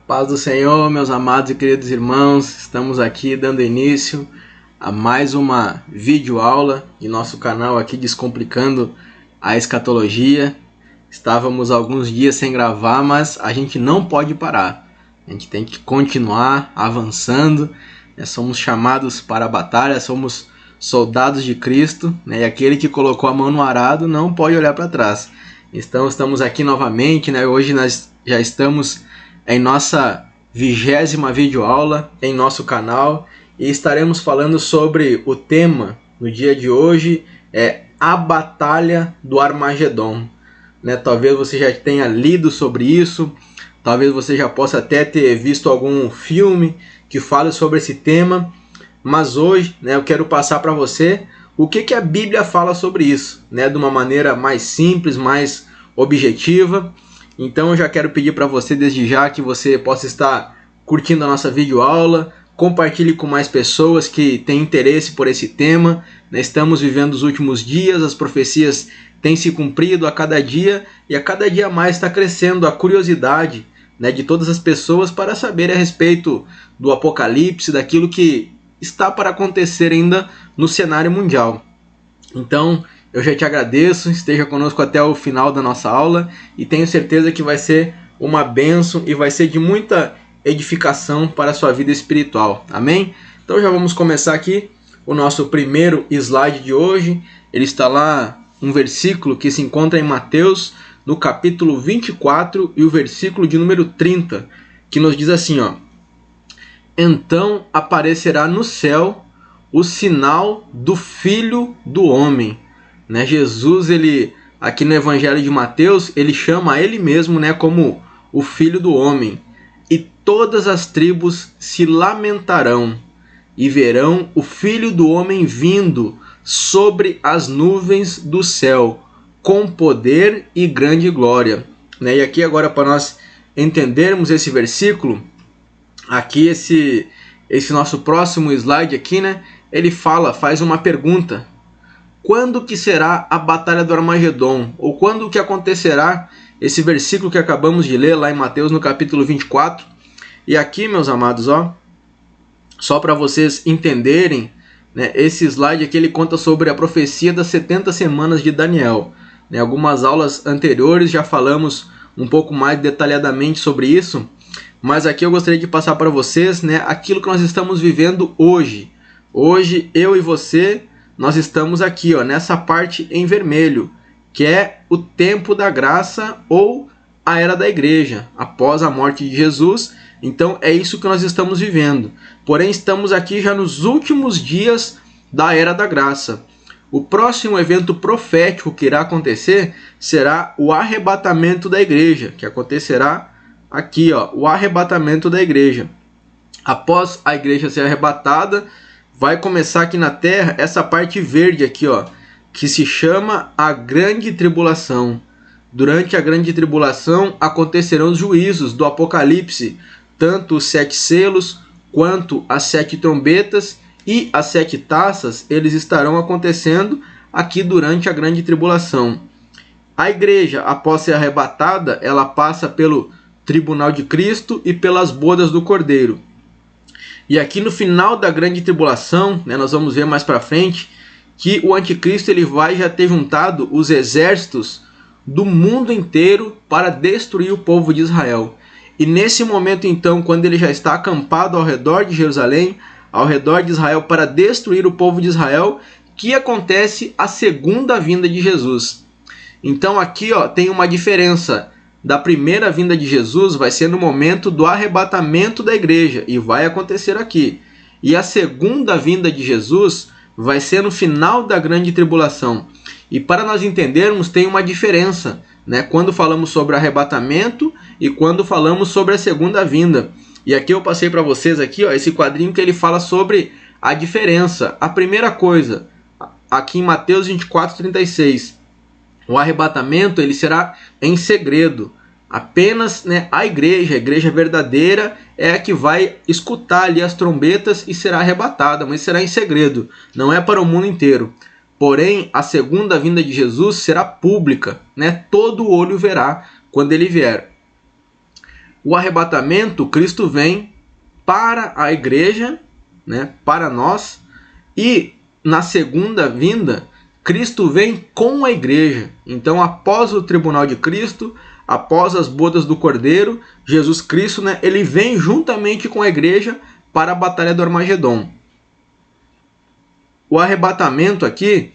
Paz do Senhor, meus amados e queridos irmãos, estamos aqui dando início a mais uma videoaula em nosso canal aqui Descomplicando a Escatologia. Estávamos alguns dias sem gravar, mas a gente não pode parar. A gente tem que continuar avançando. Somos chamados para a batalha, somos soldados de Cristo, e aquele que colocou a mão no arado não pode olhar para trás. Então estamos aqui novamente, hoje nós já estamos em nossa 20ª videoaula em nosso canal e estaremos falando sobre o tema no dia de hoje, a Batalha do Armagedon. Talvez você já tenha lido sobre isso, talvez você já possa até ter visto algum filme que fale sobre esse tema, mas hoje eu quero passar para você o que a Bíblia fala sobre isso, de uma maneira mais simples, mais objetiva. Então eu já quero pedir para você desde já que você possa estar curtindo a nossa videoaula, compartilhe com mais pessoas que têm interesse por esse tema. Estamos vivendo os últimos dias, as profecias têm se cumprido a cada dia e a cada dia mais está crescendo a curiosidade de todas as pessoas para saber a respeito do Apocalipse, daquilo que está para acontecer ainda no cenário mundial. Então eu já te agradeço, esteja conosco até o final da nossa aula e tenho certeza que vai ser uma bênção e vai ser de muita edificação para a sua vida espiritual. Amém? Então já vamos começar aqui o nosso primeiro slide de hoje. Ele está lá, um versículo que se encontra em Mateus, no capítulo 24 e o versículo de número 30, que nos diz assim, Então aparecerá no céu o sinal do Filho do Homem. Jesus, ele aqui no Evangelho de Mateus, ele chama ele mesmo como o Filho do Homem. E todas as tribos se lamentarão e verão o Filho do Homem vindo sobre as nuvens do céu, com poder e grande glória. E aqui agora, para nós entendermos esse versículo, aqui esse nosso próximo slide aqui, ele faz uma pergunta. Quando que será a Batalha do Armagedon? Ou quando que acontecerá esse versículo que acabamos de ler lá em Mateus no capítulo 24? E aqui, meus amados, só para vocês entenderem, esse slide aqui ele conta sobre a profecia das 70 semanas de Daniel. Em algumas aulas anteriores já falamos um pouco mais detalhadamente sobre isso, mas aqui eu gostaria de passar para vocês aquilo que nós estamos vivendo hoje. Hoje, eu e você, nós estamos aqui nessa parte em vermelho, que é o tempo da graça ou a era da igreja, após a morte de Jesus. Então é isso que nós estamos vivendo. Porém, estamos aqui já nos últimos dias da era da graça. O próximo evento profético que irá acontecer será o arrebatamento da igreja, que acontecerá aqui, o arrebatamento da igreja. Após a igreja ser arrebatada, vai começar aqui na terra essa parte verde aqui, que se chama a grande tribulação. Durante a grande tribulação acontecerão os juízos do Apocalipse, tanto os 7 selos quanto as 7 trombetas e as 7 taças, eles estarão acontecendo aqui durante a grande tribulação. A igreja, após ser arrebatada, ela passa pelo tribunal de Cristo e pelas bodas do Cordeiro. E aqui no final da grande tribulação, nós vamos ver mais para frente, que o anticristo ele vai já ter juntado os exércitos do mundo inteiro para destruir o povo de Israel. E nesse momento então, quando ele já está acampado ao redor de Jerusalém, ao redor de Israel para destruir o povo de Israel, que acontece a segunda vinda de Jesus. Então aqui tem uma diferença. Da primeira vinda de Jesus vai ser no momento do arrebatamento da igreja, e vai acontecer aqui. E a segunda vinda de Jesus vai ser no final da grande tribulação. E para nós entendermos, tem uma diferença, quando falamos sobre arrebatamento e quando falamos sobre a segunda vinda. E aqui eu passei para vocês aqui, esse quadrinho que ele fala sobre a diferença. A primeira coisa, aqui em Mateus 24:36, o arrebatamento ele será em segredo. Apenas a igreja verdadeira é a que vai escutar ali as trombetas e será arrebatada, mas será em segredo, não é para o mundo inteiro. Porém, a segunda vinda de Jesus será pública, todo olho verá quando ele vier. o arrebatamento, Cristo vem para a igreja, né, para nós, e na segunda vinda, Cristo vem com a igreja. Então, após o tribunal de Cristo, após as bodas do Cordeiro, Jesus Cristo, né, ele vem juntamente com a igreja para a batalha do Armagedon. O arrebatamento aqui,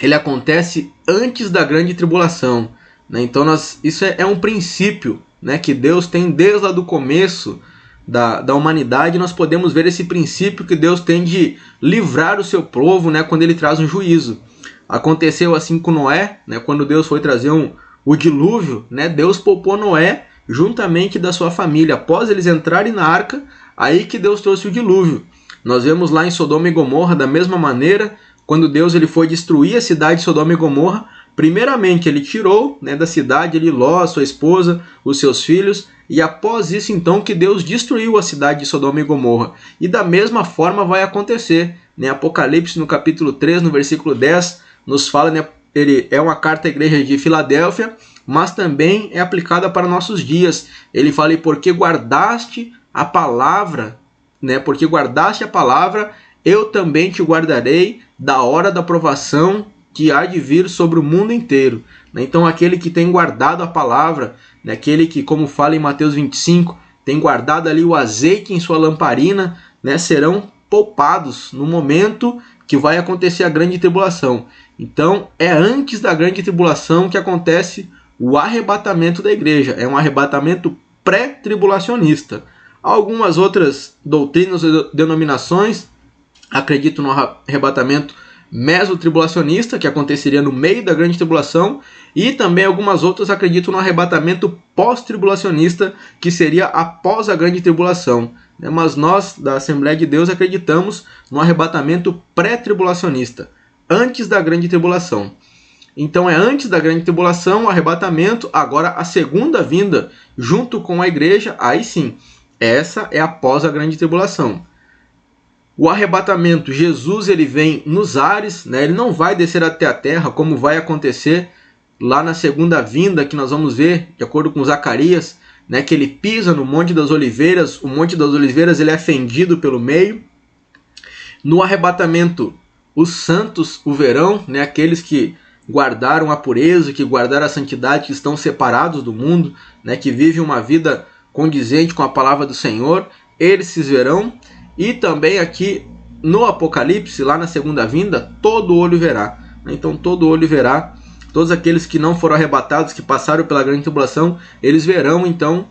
ele acontece antes da grande tribulação, né? Então isso é um princípio, né, que Deus tem desde lá do começo da humanidade. Nós podemos ver esse princípio que Deus tem de livrar o seu povo, né, quando ele traz um juízo. Aconteceu assim com Noé, né, quando Deus foi trazer o dilúvio, né, Deus poupou Noé juntamente da sua família. Após eles entrarem na arca, aí que Deus trouxe o dilúvio. Nós vemos lá em Sodoma e Gomorra da mesma maneira, quando Deus ele foi destruir a cidade de Sodoma e Gomorra, primeiramente ele tirou, né, da cidade ele, Ló, sua esposa, os seus filhos, e após isso então que Deus destruiu a cidade de Sodoma e Gomorra. E da mesma forma vai acontecer, né? Apocalipse no capítulo 3, no versículo 10, nos fala, né, ele é uma carta à igreja de Filadélfia, mas também é aplicada para nossos dias. Ele fala: e porque guardaste a palavra, né, porque guardaste a palavra, eu também te guardarei da hora da provação que há de vir sobre o mundo inteiro. Então aquele que tem guardado a palavra, né, aquele que, como fala em Mateus 25, tem guardado ali o azeite em sua lamparina, né, serão poupados no momento que vai acontecer a grande tribulação. Então é antes da grande tribulação que acontece o arrebatamento da igreja. É um arrebatamento pré-tribulacionista. Algumas outras doutrinas e denominações acreditam no arrebatamento mesotribulacionista, que aconteceria no meio da grande tribulação, e também algumas outras acreditam no arrebatamento pós-tribulacionista, que seria após a grande tribulação. Mas nós, da Assembleia de Deus, acreditamos no arrebatamento pré-tribulacionista, antes da grande tribulação. Então é antes da grande tribulação, o arrebatamento. Agora a segunda vinda, junto com a igreja, aí sim, essa é após a grande tribulação. O arrebatamento, Jesus ele vem nos ares, né? Ele não vai descer até a terra, como vai acontecer lá na segunda vinda, que nós vamos ver, de acordo com Zacarias, né? Que ele pisa no Monte das Oliveiras. O Monte das Oliveiras ele é fendido pelo meio. No arrebatamento, os santos o verão, né? Aqueles que guardaram a pureza, que guardaram a santidade, que estão separados do mundo, né? Que vivem uma vida condizente com a palavra do Senhor, eles se verão. E também aqui no Apocalipse, lá na segunda vinda, todo olho verá. Então todo olho verá, todos aqueles que não foram arrebatados, que passaram pela grande tribulação, eles verão então,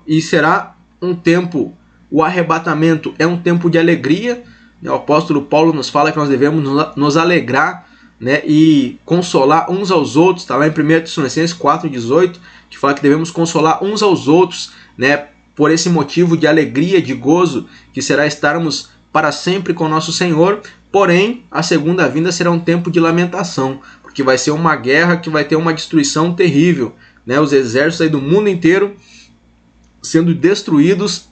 e será um tempo, o arrebatamento é um tempo de alegria. O apóstolo Paulo nos fala que nós devemos nos alegrar, né, e consolar uns aos outros. Está lá em 1 Tessalonicenses 4,18, que fala que devemos consolar uns aos outros, né, por esse motivo de alegria, de gozo, que será estarmos para sempre com nosso Senhor. Porém, a segunda vinda será um tempo de lamentação, porque vai ser uma guerra que vai ter uma destruição terrível, né? Os exércitos aí do mundo inteiro sendo destruídos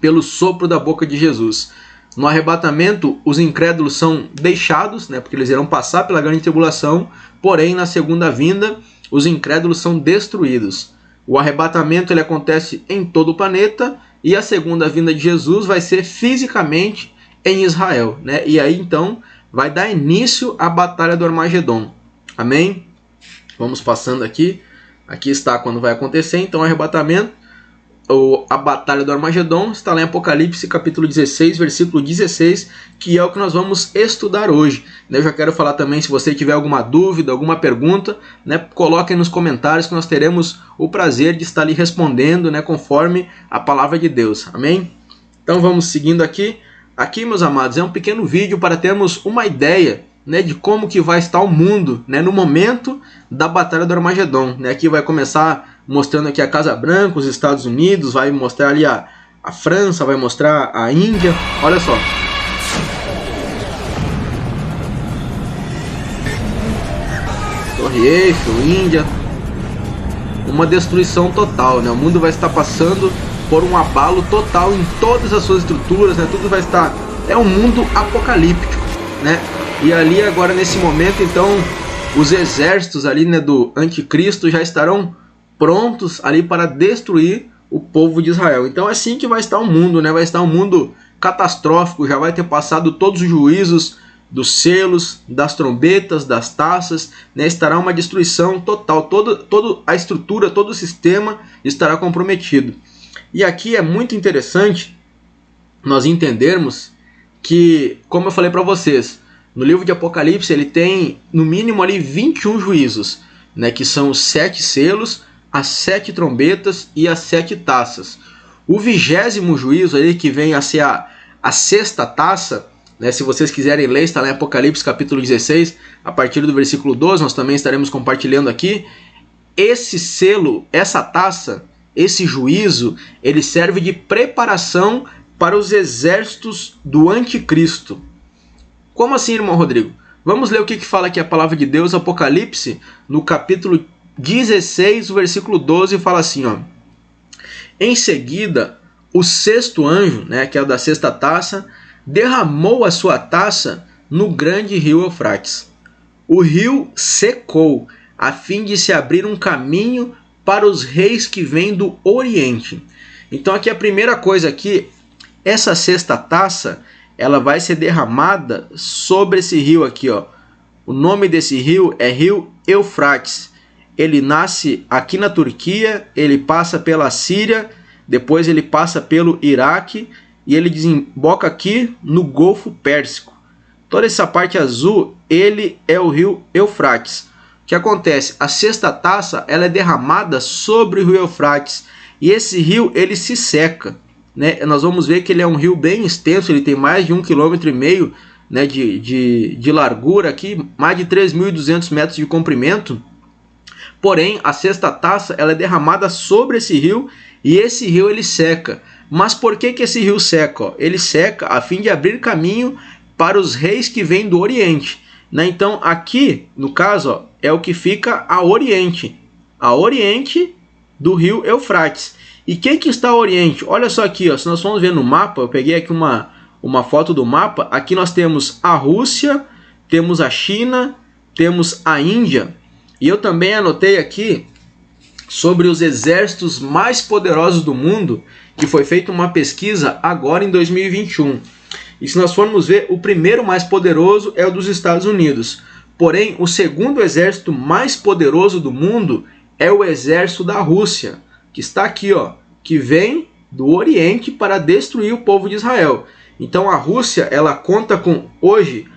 pelo sopro da boca de Jesus. No arrebatamento, os incrédulos são deixados, né? Porque eles irão passar pela grande tribulação. Porém, na segunda vinda, os incrédulos são destruídos. O arrebatamento ele acontece em todo o planeta, e a segunda vinda de Jesus vai ser fisicamente em Israel, né? E aí então vai dar início à batalha do Armagedon. Amém? Vamos passando aqui. Aqui está quando vai acontecer então o arrebatamento. A batalha do Armagedon está lá em Apocalipse capítulo 16, versículo 16, que é o que nós vamos estudar hoje. Eu já quero falar também, se você tiver alguma dúvida, alguma pergunta, né, coloquem nos comentários que nós teremos o prazer de estar lhe respondendo, né, conforme a palavra de Deus. Amém? Então vamos seguindo aqui. Aqui, meus amados, é um pequeno vídeo para termos uma ideia, né, de como que vai estar o mundo, né, no momento da batalha do Armagedon. Né? Aqui vai começar mostrando aqui a Casa Branca, os Estados Unidos, vai mostrar ali a França, vai mostrar a Índia. Olha só. Torre Eiffel, Índia. Uma destruição total, né? O mundo vai estar passando por um abalo total em todas as suas estruturas, né? Tudo vai estar... É um mundo apocalíptico, né? E ali agora nesse momento, então, os exércitos ali, né, do anticristo já estarão prontos ali para destruir o povo de Israel. Então é assim que vai estar o mundo, né? Vai estar um mundo catastrófico, já vai ter passado todos os juízos dos selos, das trombetas, das taças, né? Estará uma destruição total, toda a estrutura, todo o sistema estará comprometido. E aqui é muito interessante nós entendermos que, como eu falei para vocês, no livro de Apocalipse ele tem no mínimo ali 21 juízos, né? Que são os 7 selos, as 7 trombetas e as 7 taças. O 20º juízo aí, que vem a ser a 6ª taça, né, se vocês quiserem ler, está lá em Apocalipse capítulo 16, a partir do versículo 12, nós também estaremos compartilhando aqui. Esse selo, essa taça, esse juízo, ele serve de preparação para os exércitos do anticristo. Como assim, irmão Rodrigo? Vamos ler o que fala aqui a palavra de Deus, Apocalipse, no capítulo 16, o versículo 12, fala assim, ó. Em seguida, o 6º anjo, né, que é o da 6ª taça, derramou a sua taça no grande rio Eufrates. O rio secou, a fim de se abrir um caminho para os reis que vêm do Oriente. Então aqui a primeira coisa aqui, essa 6ª taça, ela vai ser derramada sobre esse rio aqui, ó. O nome desse rio é Rio Eufrates. Ele nasce aqui na Turquia, ele passa pela Síria, depois ele passa pelo Iraque e ele desemboca aqui no Golfo Pérsico. Toda essa parte azul, ele é o rio Eufrates. O que acontece? A 6ª taça, ela é derramada sobre o rio Eufrates e esse rio ele se seca, né? Nós vamos ver que ele é um rio bem extenso, ele tem mais de 1,5 km, né, de largura aqui, mais de 3.200 metros de comprimento. Porém, a 6ª taça ela é derramada sobre esse rio e esse rio ele seca. Mas por que esse rio seca? Ó? Ele seca a fim de abrir caminho para os reis que vêm do Oriente. Né? Então aqui, no caso, ó, é o que fica a oriente do rio Eufrates. E quem que está a oriente? Olha só aqui, ó, se nós formos ver no mapa, eu peguei aqui uma foto do mapa, aqui nós temos a Rússia, temos a China, temos a Índia. E eu também anotei aqui sobre os exércitos mais poderosos do mundo, que foi feita uma pesquisa agora em 2021. E se nós formos ver, o primeiro mais poderoso é o dos Estados Unidos. Porém, o segundo exército mais poderoso do mundo é o exército da Rússia, que está aqui, ó, que vem do Oriente para destruir o povo de Israel. Então a Rússia, ela conta com hoje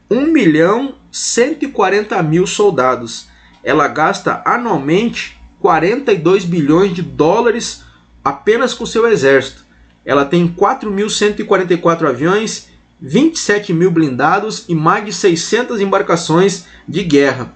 1.140.000 soldados. Ela gasta anualmente 42 bilhões de dólares apenas com seu exército. Ela tem 4.144 aviões, 27.000 blindados e mais de 600 embarcações de guerra.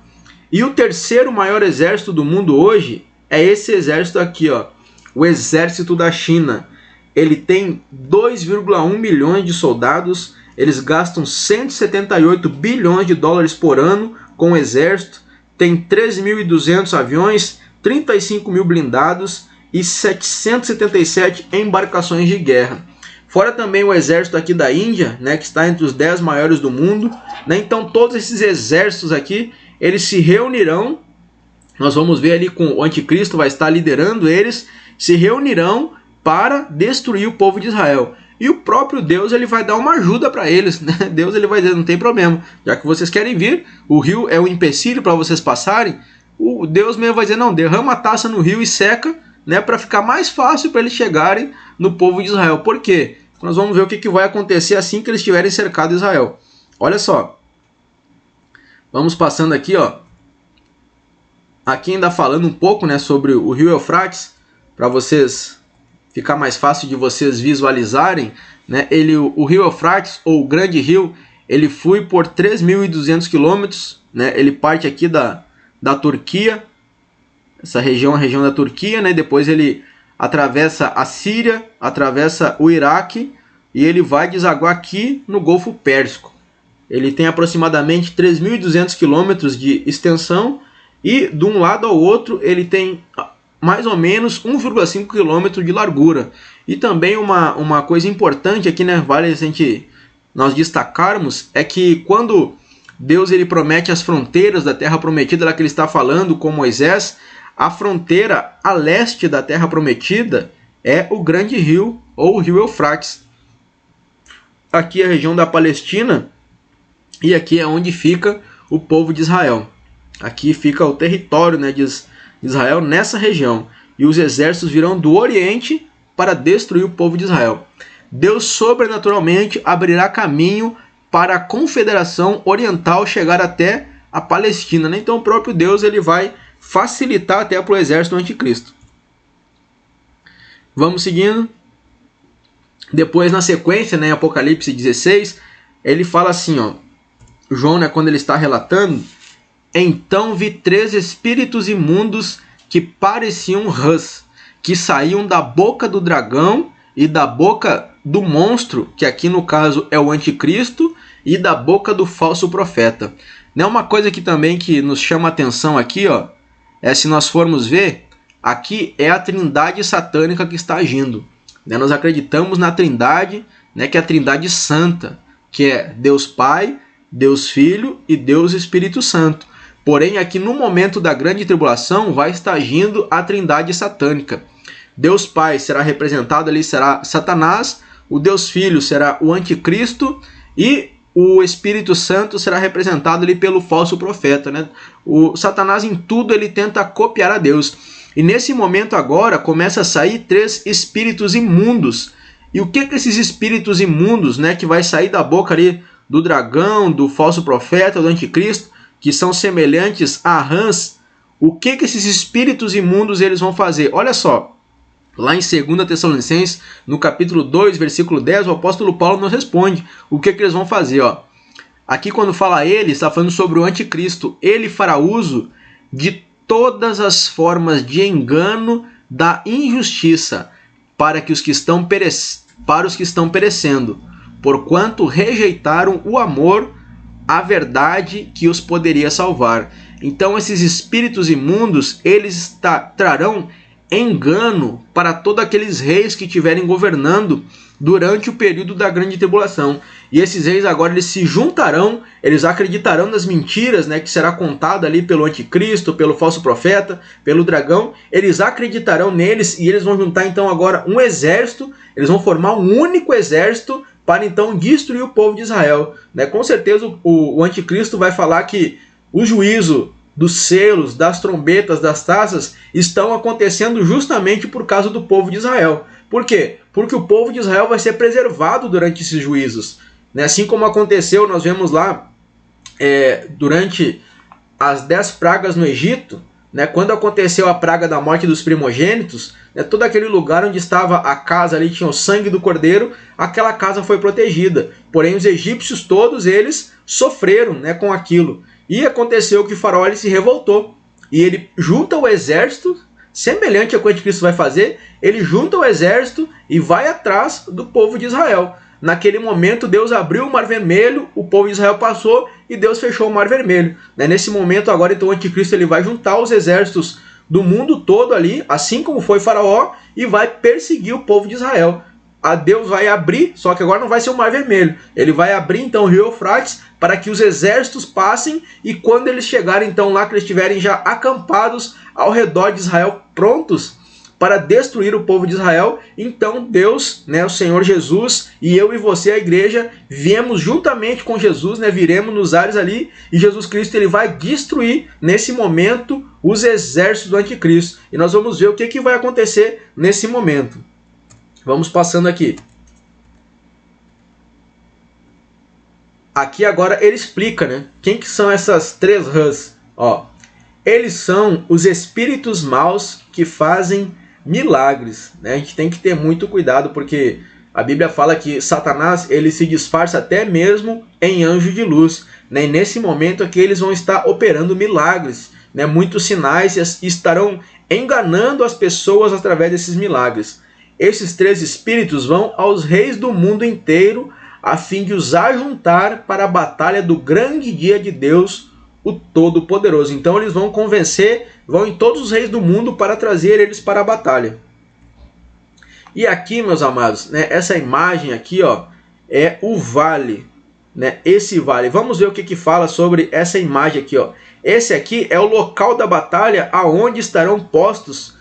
E o terceiro maior exército do mundo hoje é esse exército aqui, ó, o exército da China. Ele tem 2,1 milhões de soldados, eles gastam 178 bilhões de dólares por ano com o exército, tem 13.200 aviões, 35.000 blindados e 777 embarcações de guerra. Fora também o exército aqui da Índia, né, que está entre os 10 maiores do mundo. Né? Então todos esses exércitos aqui, eles se reunirão. Nós vamos ver ali com o anticristo, vai estar liderando eles, se reunirão para destruir o povo de Israel. E o próprio Deus ele vai dar uma ajuda para eles. Né? Deus ele vai dizer, não tem problema, já que vocês querem vir, o rio é um empecilho para vocês passarem, o Deus mesmo vai dizer, não, derrama a taça no rio e seca, né, para ficar mais fácil para eles chegarem no povo de Israel. Por quê? Nós vamos ver o que vai acontecer assim que eles tiverem cercado Israel. Olha só. Vamos passando aqui, ó. Aqui ainda falando um pouco, né, sobre o rio Eufrates, para vocês ficar mais fácil de vocês visualizarem, né? O rio Eufrates, ou o Grande Rio, ele flui por 3.200 quilômetros, né? Ele parte aqui da Turquia, essa região é a região da Turquia, né? Depois ele atravessa a Síria, atravessa o Iraque e ele vai desaguar aqui no Golfo Pérsico. Ele tem aproximadamente 3.200 quilômetros de extensão e de um lado ao outro ele tem mais ou menos 1,5 km de largura. E também uma coisa importante aqui, né, vale nós destacarmos, é que quando Deus ele promete as fronteiras da terra prometida, lá que ele está falando com Moisés, a fronteira a leste da Terra Prometida é o Grande Rio, ou o Rio Eufrates. Aqui é a região da Palestina, e aqui é onde fica o povo de Israel. Aqui fica o território, né, de Israel nessa região. E os exércitos virão do Oriente para destruir o povo de Israel. Deus sobrenaturalmente abrirá caminho para a Confederação Oriental chegar até a Palestina, né? Então o próprio Deus ele vai facilitar até para o exército do anticristo. Vamos seguindo. Depois, na sequência, né, em Apocalipse 16, ele fala assim, ó, João, né, quando ele está relatando, então vi 3 espíritos imundos que pareciam rãs, que saíam da boca do dragão e da boca do monstro, que aqui no caso é o anticristo, e da boca do falso profeta. Né, uma coisa que também que nos chama a atenção aqui, ó, é se nós formos ver, aqui é a trindade satânica que está agindo. Né, nós acreditamos na trindade, né, que é a trindade santa, que é Deus Pai, Deus Filho e Deus Espírito Santo. Porém, aqui no momento da grande tribulação vai estar agindo a trindade satânica. Deus Pai será representado ali, será Satanás, o Deus Filho será o anticristo e o Espírito Santo será representado ali pelo falso profeta. Né? O Satanás em tudo ele tenta copiar a Deus. E nesse momento agora começa a sair 3 espíritos imundos. E o que esses espíritos imundos, né, que vai sair da boca ali do dragão, do falso profeta, do anticristo, que são semelhantes a rãs, o que esses espíritos imundos eles vão fazer? Olha só, lá em 2 Tessalonicenses, no capítulo 2, versículo 10, o apóstolo Paulo nos responde o que eles vão fazer. Ó. Aqui quando fala ele, está falando sobre o anticristo. Ele fará uso de todas as formas de engano da injustiça para os que estão perecendo, porquanto rejeitaram o amor, a verdade que os poderia salvar. Então esses espíritos imundos, eles trarão engano para todos aqueles reis que estiverem governando durante o período da grande tribulação. E esses reis agora eles se juntarão, eles acreditarão nas mentiras, né, que será contada ali pelo anticristo, pelo falso profeta, pelo dragão. Eles acreditarão neles e eles vão juntar então agora um exército, eles vão formar um único exército para então destruir o povo de Israel. Né? Com certeza o anticristo vai falar que o juízo dos selos, das trombetas, das taças estão acontecendo justamente por causa do povo de Israel. Por quê? Porque o povo de Israel vai ser preservado durante esses juízos. Né? Assim como aconteceu, nós vemos lá, durante as 10 pragas no Egito, né? Quando aconteceu a praga da morte dos primogênitos, né? Todo aquele lugar onde estava a casa, ali tinha o sangue do cordeiro, aquela casa foi protegida. Porém, os egípcios todos eles sofreram, né, com aquilo. E aconteceu que o faraó ele se revoltou. E ele junta o exército, semelhante ao que o anticristo vai fazer, ele junta o exército e vai atrás do povo de Israel. Naquele momento, Deus abriu o Mar Vermelho, o povo de Israel passou e Deus fechou o Mar Vermelho. Nesse momento, agora, então, o anticristo ele vai juntar os exércitos do mundo todo ali, assim como foi Faraó, e vai perseguir o povo de Israel. A Deus vai abrir, só que agora não vai ser o Mar Vermelho. Ele vai abrir, então, o Rio Eufrates para que os exércitos passem e quando eles chegarem, então, lá que eles estiverem já acampados ao redor de Israel, prontos para destruir o povo de Israel, então Deus, né, o Senhor Jesus, e eu e você, a igreja, viemos juntamente com Jesus, né, viremos nos ares ali, e Jesus Cristo ele vai destruir, nesse momento, os exércitos do anticristo. E nós vamos ver o que vai acontecer nesse momento. Vamos passando aqui. Aqui agora ele explica, né, quem que são essas 3 rãs. Ó, eles são os espíritos maus que fazem milagres, né? A gente tem que ter muito cuidado porque a Bíblia fala que Satanás ele se disfarça até mesmo em anjo de luz, né? E nesse momento aqui eles vão estar operando milagres, né? Muitos sinais e estarão enganando as pessoas através desses milagres. Esses 3 espíritos vão aos reis do mundo inteiro a fim de os ajuntar para a batalha do grande dia de Deus, o Todo-Poderoso. Então eles vão convencer, vão em todos os reis do mundo para trazer eles para a batalha. E aqui, meus amados, né, essa imagem aqui, ó, é o vale, né, esse vale. Vamos ver o que fala sobre essa imagem aqui, ó. Esse aqui é o local da batalha aonde estarão postos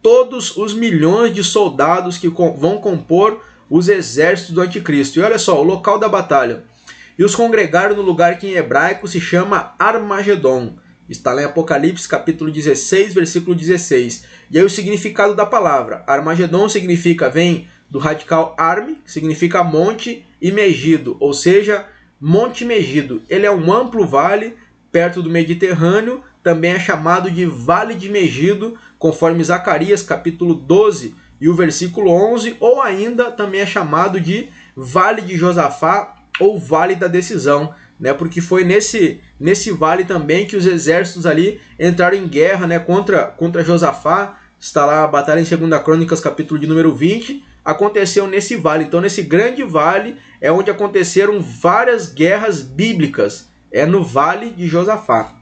todos os milhões de soldados que vão compor os exércitos do anticristo. E olha só, o local da batalha. E os congregaram no lugar que em hebraico se chama Armagedon. Está lá em Apocalipse capítulo 16, versículo 16. E aí o significado da palavra. Armagedon significa, vem do radical arme, que significa monte, e Megido, ou seja, Monte Megido. Ele é um amplo vale perto do Mediterrâneo, também é chamado de Vale de Megido, conforme Zacarias capítulo 12 e o versículo 11, ou ainda também é chamado de Vale de Josafá ou Vale da Decisão, né? Porque foi nesse vale também que os exércitos ali entraram em guerra, né, contra Josafá. Está lá a batalha em 2 Crônicas capítulo de número 20, aconteceu nesse vale. Então nesse grande vale é onde aconteceram várias guerras bíblicas, é no Vale de Josafá.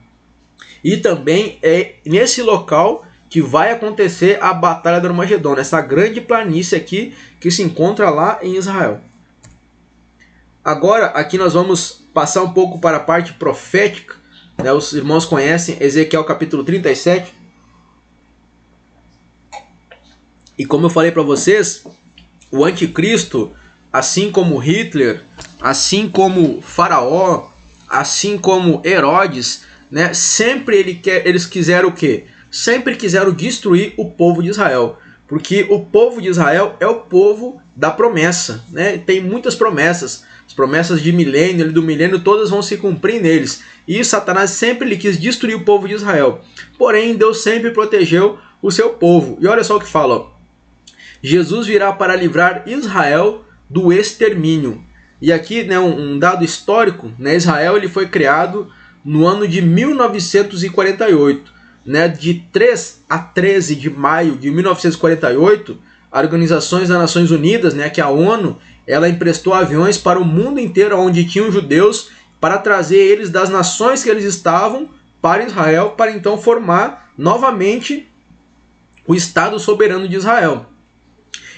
E também é nesse local que vai acontecer a Batalha do Armagedon, essa grande planície aqui que se encontra lá em Israel. Agora aqui nós vamos passar um pouco para a parte profética, né? Os irmãos conhecem Ezequiel capítulo 37. E como eu falei para vocês, o anticristo, assim como Hitler, assim como Faraó, assim como Herodes, né, sempre eles quiseram o quê? Sempre quiseram destruir o povo de Israel. Porque o povo de Israel é o povo da promessa, né? Tem muitas promessas. As promessas de milênio, do milênio, todas vão se cumprir neles. E Satanás sempre ele quis destruir o povo de Israel. Porém, Deus sempre protegeu o seu povo. E olha só o que fala, ó. Jesus virá para livrar Israel do extermínio. E aqui, né, um dado histórico, né, Israel ele foi criado no ano de 1948. Né, de 3 a 13 de maio de 1948, a Organização das Nações Unidas, né, que é a ONU, ela emprestou aviões para o mundo inteiro onde tinham judeus para trazer eles das nações que eles estavam para Israel, para então formar novamente o Estado soberano de Israel.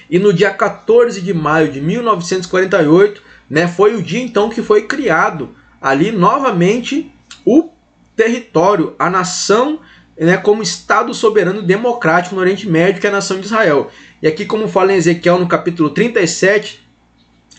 E no dia 14 de maio de 1948, né, foi o dia então que foi criado ali novamente o território, a nação, né, como Estado soberano democrático no Oriente Médio, que é a nação de Israel. E aqui, como fala em Ezequiel no capítulo 37,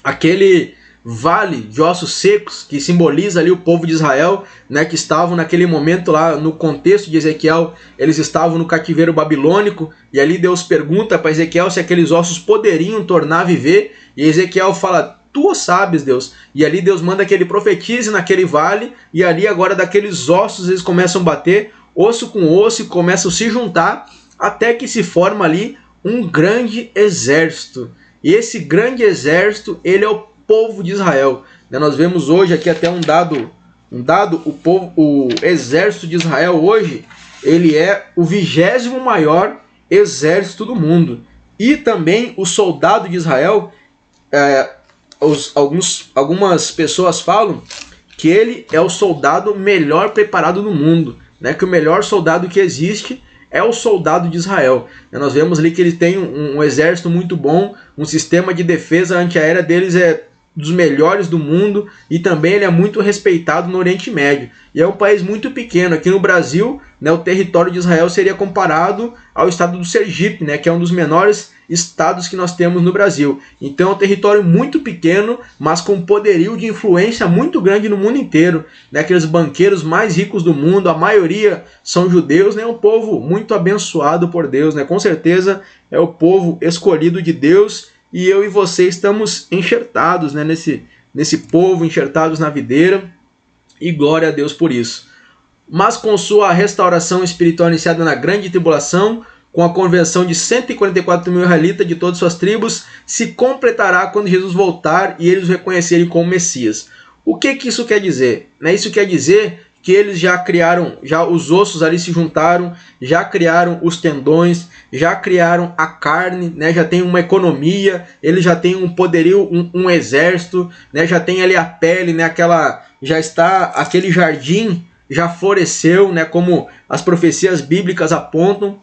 aquele vale de ossos secos, que simboliza ali o povo de Israel, né, que estavam naquele momento lá, no contexto de Ezequiel, eles estavam no cativeiro babilônico, e ali Deus pergunta para Ezequiel se aqueles ossos poderiam tornar a viver, e Ezequiel fala: tu sabes, Deus. E ali Deus manda que ele profetize naquele vale, e ali agora daqueles ossos eles começam a bater, osso com osso, e começam a se juntar, até que se forma ali um grande exército. E esse grande exército, ele é o povo de Israel. Nós vemos hoje aqui até um dado, o exército de Israel hoje, ele é o 20º maior exército do mundo. E também o soldado de Israel, algumas pessoas falam que ele é o soldado melhor preparado do mundo, né? Que o melhor soldado que existe é o soldado de Israel. Nós vemos ali que ele tem um exército muito bom, um sistema de defesa antiaérea deles é dos melhores do mundo, e também ele é muito respeitado no Oriente Médio. E é um país muito pequeno. Aqui no Brasil, né, o território de Israel seria comparado ao estado do Sergipe, né, que é um dos menores estados que nós temos no Brasil. Então é um território muito pequeno, mas com poderio de influência muito grande no mundo inteiro. Né, aqueles banqueiros mais ricos do mundo, a maioria são judeus, né, um povo muito abençoado por Deus. Né, com certeza é o povo escolhido de Deus, e eu e você estamos enxertados, né, nesse povo, enxertados na videira, e glória a Deus por isso. Mas com sua restauração espiritual iniciada na grande tribulação, com a conversão de 144 mil israelitas de todas suas tribos, se completará quando Jesus voltar e eles o reconhecerem como Messias. O que isso quer dizer? Isso quer dizer que eles já criaram, já os ossos ali se juntaram, já criaram os tendões, já criaram a carne, né? Já tem uma economia, eles já têm um poderio, um exército, né? Já tem ali a pele, né? Aquele jardim já floresceu, né? Como as profecias bíblicas apontam.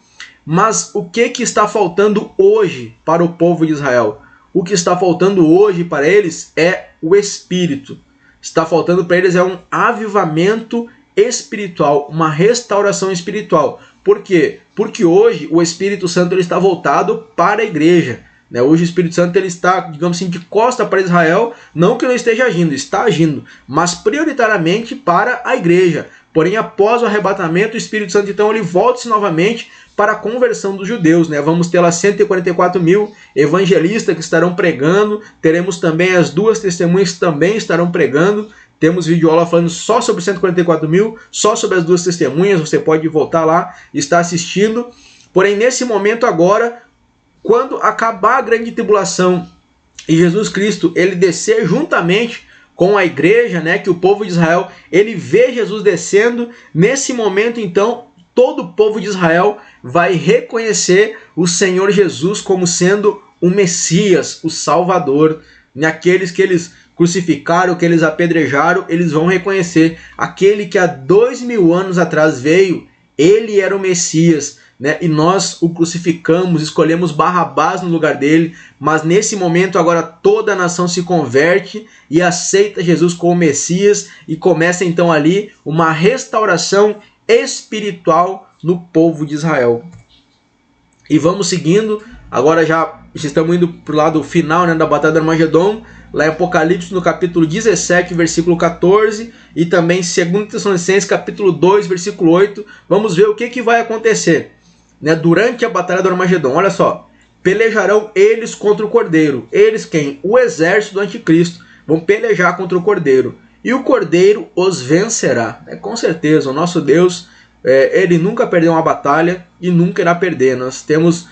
Mas o que está faltando hoje para o povo de Israel? O que está faltando hoje para eles é o Espírito. está faltando para eles é um avivamento espiritual, uma restauração espiritual. Por quê? Porque hoje o Espírito Santo ele está voltado para a igreja. Hoje o Espírito Santo ele está, digamos assim, de costa para Israel, não que não esteja agindo, está agindo, mas prioritariamente para a igreja. Porém, após o arrebatamento, o Espírito Santo então ele volta-se novamente para a conversão dos judeus. Vamos ter lá 144 mil evangelistas que estarão pregando, teremos também as 2 testemunhas que também estarão pregando. Temos vídeo aula falando só sobre 144 mil, só sobre as 2 testemunhas, você pode voltar lá e estar assistindo. Porém, nesse momento agora, quando acabar a grande tribulação e Jesus Cristo ele descer juntamente com a igreja, que o povo de Israel, ele vê Jesus descendo, nesse momento então, todo o povo de Israel vai reconhecer o Senhor Jesus como sendo o Messias, o Salvador. Aqueles que eles crucificaram, que eles apedrejaram, eles vão reconhecer aquele que há 2000 anos atrás veio, ele era o Messias. E nós o crucificamos, escolhemos Barrabás no lugar dele, mas nesse momento agora toda a nação se converte e aceita Jesus como Messias e começa então ali uma restauração espiritual no povo de Israel. E vamos seguindo, agora já estamos indo para o lado final da Batalha do Armagedon, lá em Apocalipse no capítulo 17, versículo 14, e também 2 Tessalonicenses capítulo 2, versículo 8, vamos ver o que vai acontecer. Durante a Batalha do Armagedon, olha só, pelejarão eles contra o Cordeiro. Eles quem? O exército do anticristo. Vão pelejar contra o Cordeiro. E o Cordeiro os vencerá. Com certeza, o nosso Deus, ele nunca perdeu uma batalha e nunca irá perder. Nós temos,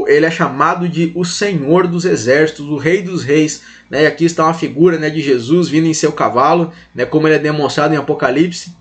ele é chamado de o Senhor dos Exércitos, o Rei dos Reis. E aqui está uma figura de Jesus vindo em seu cavalo, como ele é demonstrado em Apocalipse.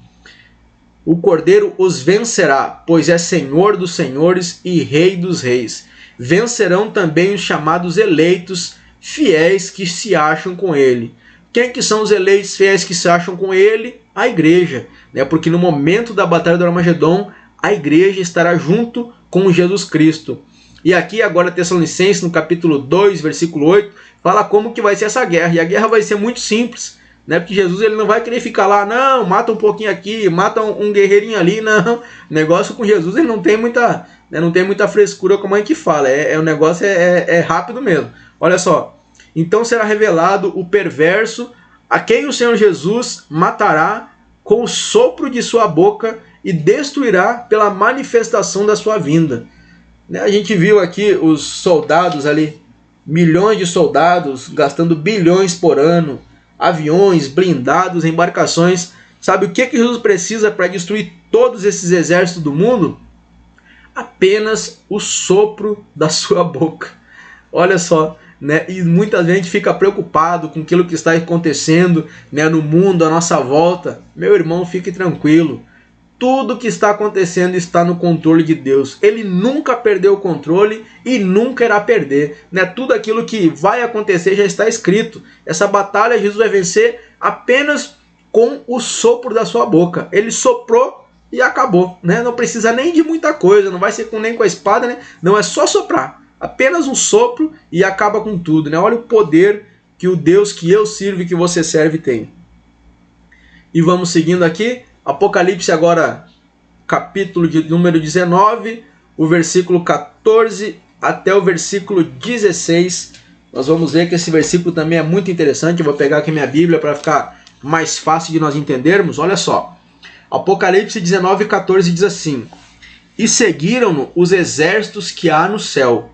O Cordeiro os vencerá, pois é Senhor dos senhores e Rei dos reis. Vencerão também os chamados eleitos fiéis que se acham com ele. Quem que são os eleitos fiéis que se acham com ele? A igreja. Porque no momento da Batalha do Armagedon, a igreja estará junto com Jesus Cristo. E aqui agora Tessalonicenses, no capítulo 2, versículo 8, fala como que vai ser essa guerra. E a guerra vai ser muito simples. Porque Jesus ele não vai querer ficar lá, não, mata um pouquinho aqui, mata um guerreirinho ali, não. O negócio com Jesus ele não tem muita frescura como a gente fala, o negócio é rápido mesmo. Olha só, então será revelado o perverso, a quem o Senhor Jesus matará com o sopro de sua boca e destruirá pela manifestação da sua vinda. A gente viu aqui os soldados ali, milhões de soldados gastando bilhões por ano, aviões, blindados, embarcações. Sabe o que Jesus precisa para destruir todos esses exércitos do mundo? Apenas o sopro da sua boca. Olha só, e muita gente fica preocupado com aquilo que está acontecendo no mundo à nossa volta. Meu irmão, fique tranquilo. Tudo que está acontecendo está no controle de Deus. Ele nunca perdeu o controle e nunca irá perder. Tudo aquilo que vai acontecer já está escrito. Essa batalha Jesus vai vencer apenas com o sopro da sua boca. Ele soprou e acabou. Não precisa nem de muita coisa, não vai ser nem com a espada, não, é só soprar. Apenas um sopro e acaba com tudo. Olha o poder que o Deus que eu sirvo e que você serve tem. E vamos seguindo aqui. Apocalipse agora, capítulo de número 19, o versículo 14 até o versículo 16. Nós vamos ver que esse versículo também é muito interessante. Eu vou pegar aqui minha Bíblia para ficar mais fácil de nós entendermos. Olha só, Apocalipse 19, 14 diz assim: E seguiram-no os exércitos que há no céu,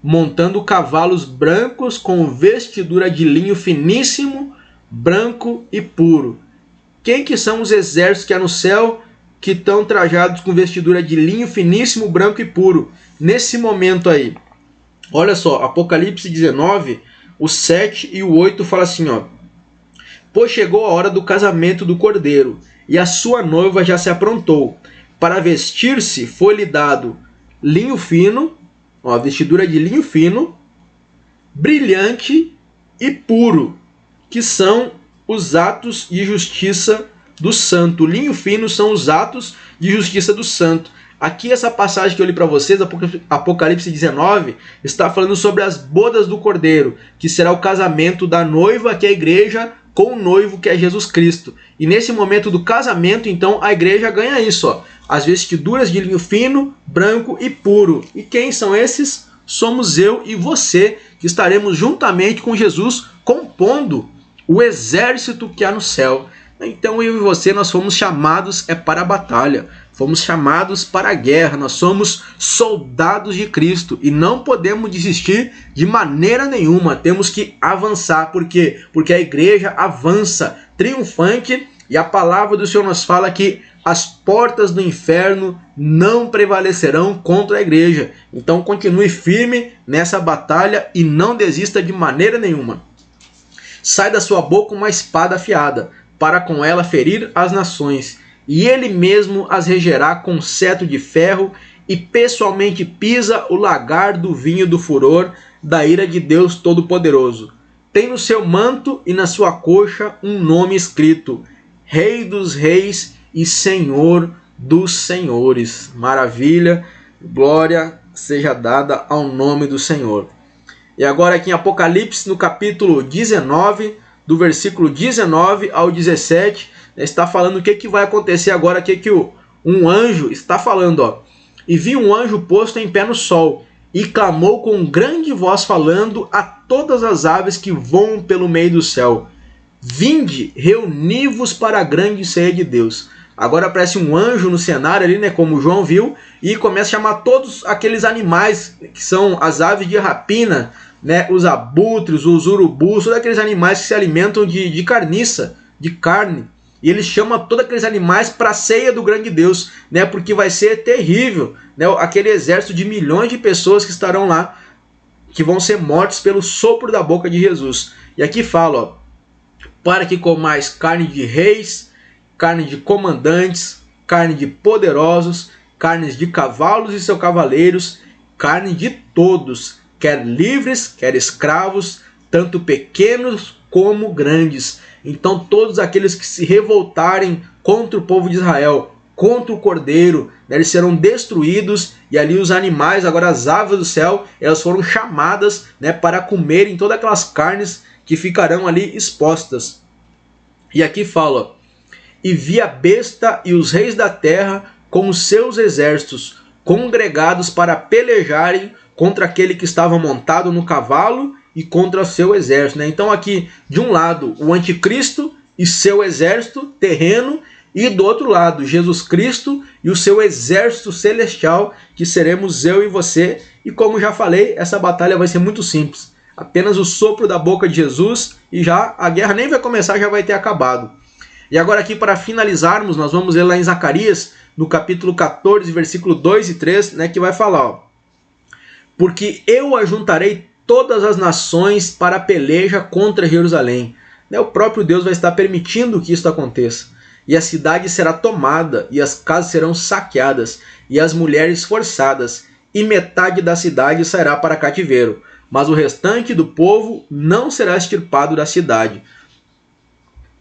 montando cavalos brancos com vestidura de linho finíssimo, branco e puro. Quem que são os exércitos que há no céu que estão trajados com vestidura de linho finíssimo, branco e puro? Nesse momento aí, olha só, Apocalipse 19, o 7 e o 8 fala assim, Pois chegou a hora do casamento do Cordeiro, e a sua noiva já se aprontou. Para vestir-se foi-lhe dado linho fino, vestidura de linho fino, brilhante e puro, que são os atos de justiça do santo. O linho fino são os atos de justiça do santo. Aqui essa passagem que eu li para vocês, Apocalipse 19, está falando sobre as bodas do Cordeiro, que será o casamento da noiva, que é a igreja, com o noivo, que é Jesus Cristo. E nesse momento do casamento, então, a igreja ganha isso, ó, as vestiduras de linho fino, branco e puro. E quem são esses? Somos eu e você, que estaremos juntamente com Jesus, compondo o exército que há no céu. Então eu e você, nós fomos chamados para a batalha, fomos chamados para a guerra, nós somos soldados de Cristo e não podemos desistir de maneira nenhuma, temos que avançar. Por quê? Porque a igreja avança triunfante e a palavra do Senhor nos fala que as portas do inferno não prevalecerão contra a igreja. Então continue firme nessa batalha e não desista de maneira nenhuma. Sai da sua boca uma espada afiada, para com ela ferir as nações, e ele mesmo as regerá com cetro de ferro, e pessoalmente pisa o lagar do vinho do furor da ira de Deus Todo-Poderoso. Tem no seu manto e na sua coxa um nome escrito: Rei dos Reis e Senhor dos Senhores. Maravilha, glória seja dada ao nome do Senhor. E agora aqui em Apocalipse, no capítulo 19, do versículo 19 ao 17, está falando o que vai acontecer agora, um anjo está falando, ó. E vi um anjo posto em pé no sol, e clamou com grande voz falando a todas as aves que voam pelo meio do céu: Vinde, reuni-vos para a grande ceia de Deus. Agora aparece um anjo no cenário ali, né, como João viu, e começa a chamar todos aqueles animais que são as aves de rapina, né, os abutres, os urubus, todos aqueles animais que se alimentam de carniça, de carne. E ele chama todos aqueles animais para a ceia do grande Deus, né, porque vai ser terrível, né, aquele exército de milhões de pessoas que estarão lá, que vão ser mortos pelo sopro da boca de Jesus. E aqui fala, ó, para que comais carne de reis, carne de comandantes, carne de poderosos, carnes de cavalos e seus cavaleiros, carne de todos, quer livres, quer escravos, tanto pequenos como grandes. Então todos aqueles que se revoltarem contra o povo de Israel, contra o Cordeiro, né, eles serão destruídos, e ali os animais, agora as aves do céu, elas foram chamadas, né, para comerem todas aquelas carnes que ficarão ali expostas. E aqui fala: e vi a besta e os reis da terra com os seus exércitos congregados para pelejarem contra aquele que estava montado no cavalo e contra o seu exército, né? Então aqui, de um lado, o anticristo e seu exército terreno, e do outro lado, Jesus Cristo e o seu exército celestial, que seremos eu e você. E como já falei, essa batalha vai ser muito simples. Apenas o sopro da boca de Jesus e já a guerra nem vai começar, já vai ter acabado. E agora aqui, para finalizarmos, nós vamos ler lá em Zacarias, no capítulo 14, versículo 2 e 3, né, que vai falar, ó: porque eu ajuntarei todas as nações para a peleja contra Jerusalém. O próprio Deus vai estar permitindo que isso aconteça. E a cidade será tomada, e as casas serão saqueadas, e as mulheres forçadas, e metade da cidade sairá para cativeiro. Mas o restante do povo não será extirpado da cidade.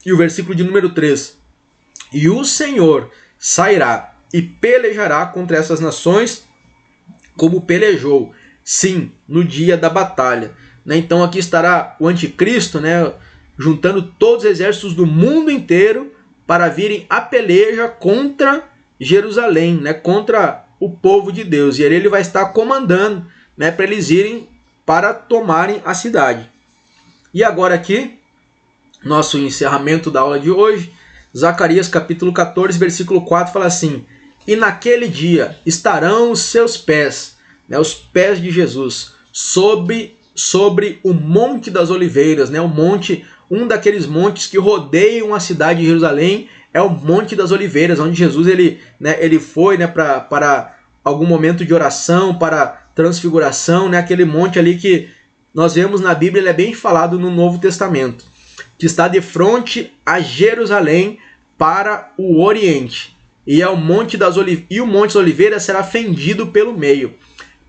E o versículo de número 3. E o Senhor sairá e pelejará contra essas nações, como pelejou, sim, no dia da batalha. Então aqui estará o anticristo, né, juntando todos os exércitos do mundo inteiro para virem a peleja contra Jerusalém, né, contra o povo de Deus. E ele vai estar comandando, né, para eles irem para tomarem a cidade. E agora aqui, nosso encerramento da aula de hoje, Zacarias capítulo 14, versículo 4, fala assim: e naquele dia estarão os seus pés, né, os pés de Jesus, sobre o Monte das Oliveiras, né, o monte, um daqueles montes que rodeiam a cidade de Jerusalém, é o Monte das Oliveiras, onde Jesus ele foi, né, para algum momento de oração, para transfiguração, né, aquele monte ali que nós vemos na Bíblia, ele é bem falado no Novo Testamento, que está de frente a Jerusalém para o Oriente. E é o Monte das Oliveiras será fendido pelo meio,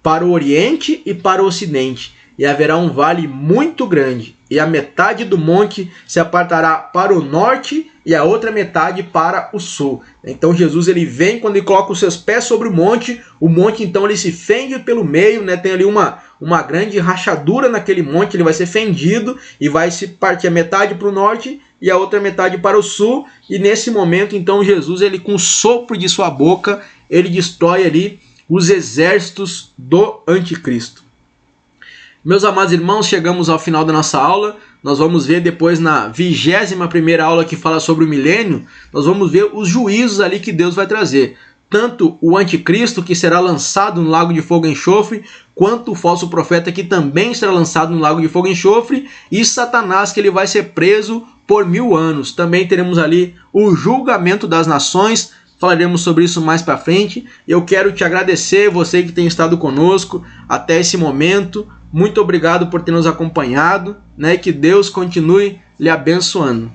para o Oriente e para o Ocidente. e haverá um vale muito grande, e a metade do monte se apartará para o norte e a outra metade para o sul. Então Jesus ele vem, quando ele coloca os seus pés sobre o monte então ele se fende pelo meio, né? Tem ali uma grande rachadura naquele monte, ele vai ser fendido e vai se partir a metade para o norte e a outra metade para o sul, e nesse momento então Jesus, ele com o sopro de sua boca, ele destrói ali os exércitos do anticristo. Meus amados irmãos, chegamos ao final da nossa aula. Nós vamos ver depois na 21ª aula que fala sobre o milênio, nós vamos ver os juízos ali que Deus vai trazer. Tanto o anticristo, que será lançado no lago de fogo e enxofre, quanto o falso profeta, que também será lançado no lago de fogo e enxofre, e Satanás, que ele vai ser preso por 1000 anos. Também teremos ali o julgamento das nações. Falaremos sobre isso mais para frente. Eu quero te agradecer, você que tem estado conosco até esse momento. Muito obrigado por ter nos acompanhado, né? Que Deus continue lhe abençoando.